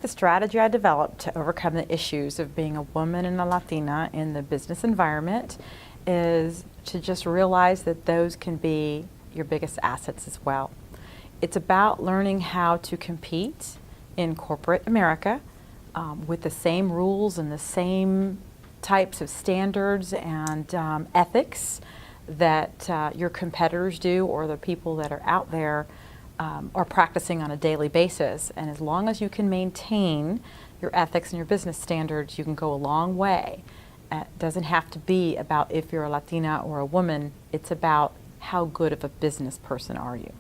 think the strategy I developed to overcome the issues of being a woman and a Latina in the business environment is to just realize that those can be your biggest assets as well. It's about learning how to compete in corporate America with the same rules and the same types of standards and ethics that your competitors do, or the people that are out there are practicing on a daily basis. And as long as you can maintain your ethics and your business standards, you can go a long way. It doesn't have to be about if you're a Latina or a woman. It's about how good of a business person are you.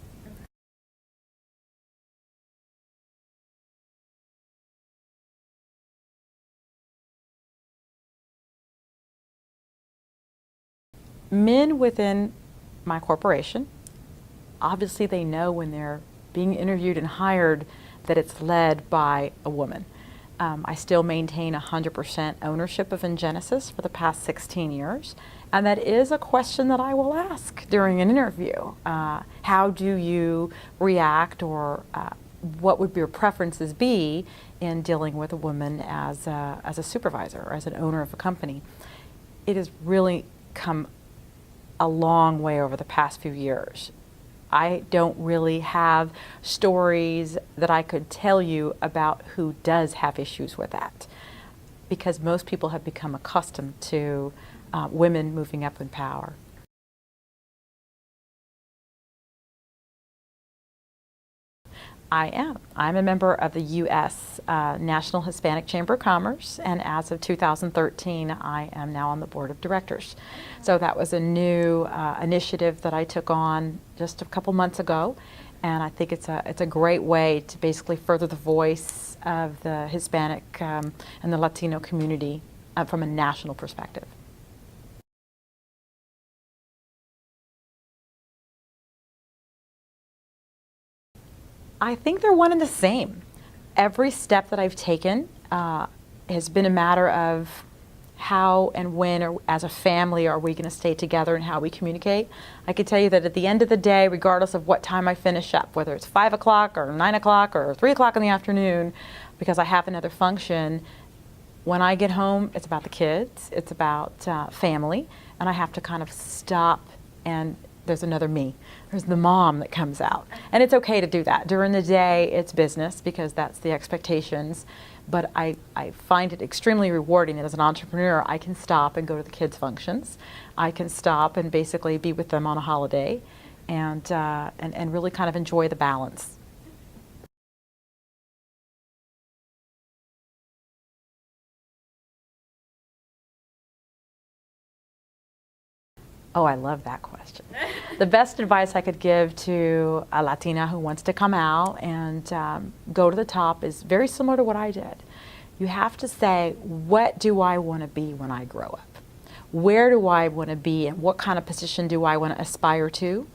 Men within my corporation, obviously they know when they're being interviewed and hired that it's led by a woman. I still maintain 100% ownership of Ingenesis for the past 16 years, and that is a question that I will ask during an interview. How do you react, or what would your preferences be in dealing with a woman as a supervisor or as an owner of a company? It has really come a long way over the past few years. I don't really have stories that I could tell you about who does have issues with that, because most people have become accustomed to women moving up in power. I am. I'm a member of the U.S. National Hispanic Chamber of Commerce, and as of 2013, I am now on the board of directors. So that was a new initiative that I took on just a couple months ago, and I think it's a great way to basically further the voice of the Hispanic and the Latino community from a national perspective. I think they're one and the same. Every step that I've taken has been a matter of how and when, or as a family, are we going to stay together and how we communicate. I can tell you that at the end of the day, regardless of what time I finish up, whether it's 5 o'clock or 9 o'clock or 3 o'clock in the afternoon, because I have another function, when I get home, it's about the kids, it's about family, and I have to kind of stop, and there's another me. There's the mom that comes out. And it's okay to do that. During the day, it's business, because that's the expectations. But I find it extremely rewarding that as an entrepreneur, I can stop and go to the kids' functions. I can stop and basically be with them on a holiday and really kind of enjoy the balance. Oh, I love that question. The best advice I could give to a Latina who wants to come out and go to the top is very similar to what I did. You have to say, what do I want to be when I grow up? Where do I want to be, and what kind of position do I want to aspire to?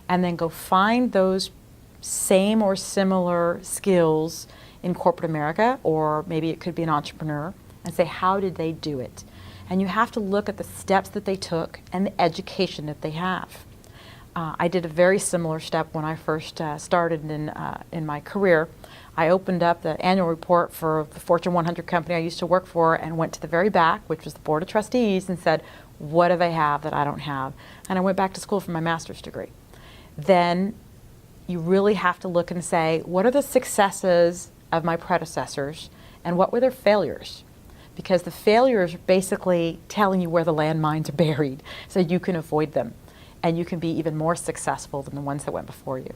And then go find those same or similar skills in corporate America, or maybe it could be an entrepreneur, and say, how did they do it? And you have to look at the steps that they took and the education that they have. I did a very similar step when I first started in my career. I opened up the annual report for the Fortune 100 company I used to work for, and went to the very back, which was the Board of Trustees, and said, what do they have that I don't have? And I went back to school for my master's degree. Then you really have to look and say, what are the successes of my predecessors, and what were their failures? Because the failures are basically telling you where the landmines are buried, so you can avoid them, and you can be even more successful than the ones that went before you.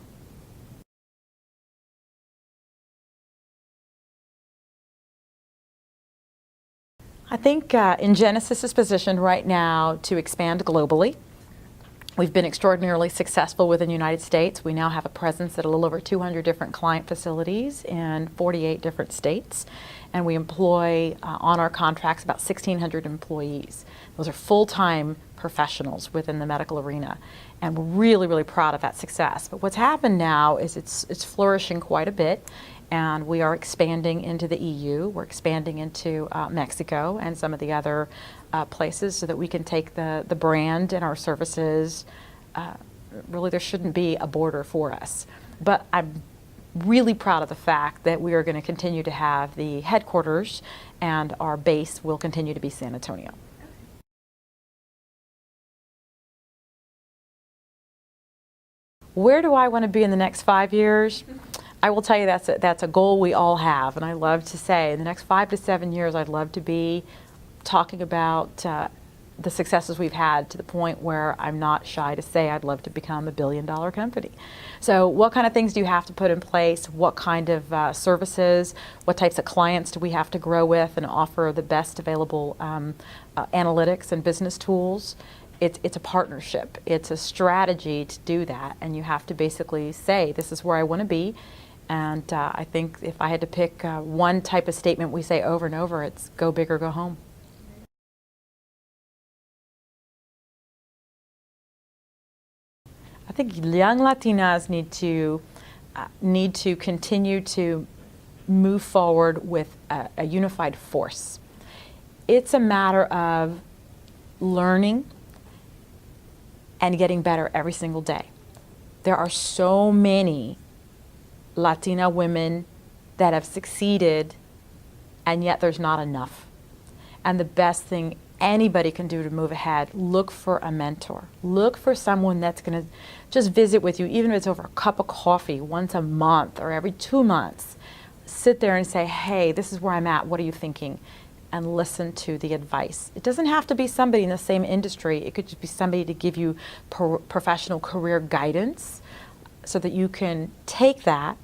I think Ingenesis is positioned right now to expand globally. We've been extraordinarily successful within the United States. We now have a presence at a little over 200 different client facilities in 48 different states. And we employ on our contracts about 1,600 employees. Those are full-time professionals within the medical arena. And we're really, really proud of that success. But what's happened now is it's flourishing quite a bit. And we are expanding into the EU. We're expanding into Mexico and some of the other places, so that we can take the brand and our services. Really, there shouldn't be a border for us. But I'm really proud of the fact that we are going to continue to have the headquarters, and our base will continue to be San Antonio. Where do I want to be in the next 5 years? I will tell you that's a goal we all have, and I love to say in the next 5 to 7 years I'd love to be talking about the successes we've had, to the point where I'm not shy to say I'd love to become $1 billion company. So what kind of things do you have to put in place? What kind of services? What types of clients do we have to grow with and offer the best available analytics and business tools? It's a partnership. It's a strategy to do that, and you have to basically say, this is where I want to be. And I think if I had to pick one type of statement we say over and over, it's go big or go home. I think young Latinas need to continue to move forward with a unified force. It's a matter of learning and getting better every single day. There are so many Latina women that have succeeded, and yet there's not enough. And the best thing anybody can do to move ahead, look for a mentor. Look for someone that's going to just visit with you, even if it's over a cup of coffee once a month or every 2 months. Sit there and say, hey, this is where I'm at, what are you thinking? And listen to the advice. It doesn't have to be somebody in the same industry. It could just be somebody to give you professional career guidance, so that you can take that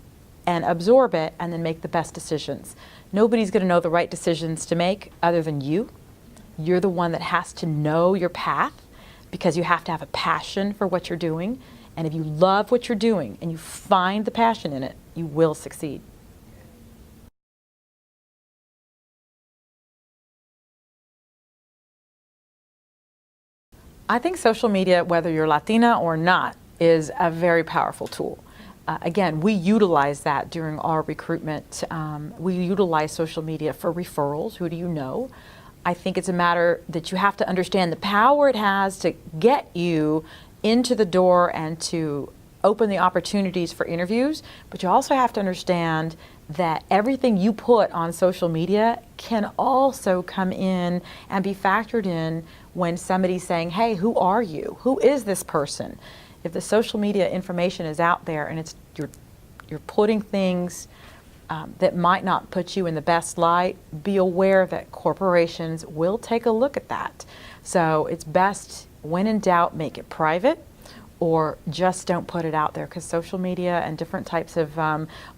and absorb it and then make the best decisions. Nobody's going to know the right decisions to make other than you. You're the one that has to know your path, because you have to have a passion for what you're doing. And if you love what you're doing and you find the passion in it, you will succeed. I think social media, whether you're Latina or not, is a very powerful tool. Again, we utilize that during our recruitment. We utilize social media for referrals. Who do you know? I think it's a matter that you have to understand the power it has to get you into the door and to open the opportunities for interviews, but you also have to understand that everything you put on social media can also come in and be factored in when somebody's saying, hey, who are you? Who is this person? If the social media information is out there and it's you're putting things that might not put you in the best light, be aware that corporations will take a look at that. So it's best, when in doubt, make it private, or just don't put it out there, because social media and different types of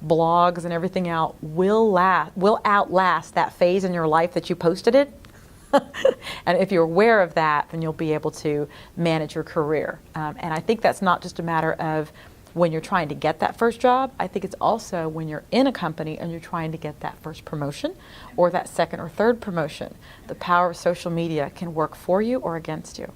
blogs and everything else will outlast that phase in your life that you posted it. And if you're aware of that, then you'll be able to manage your career. And I think that's not just a matter of when you're trying to get that first job. I think it's also when you're in a company and you're trying to get that first promotion or that second or third promotion. The power of social media can work for you or against you.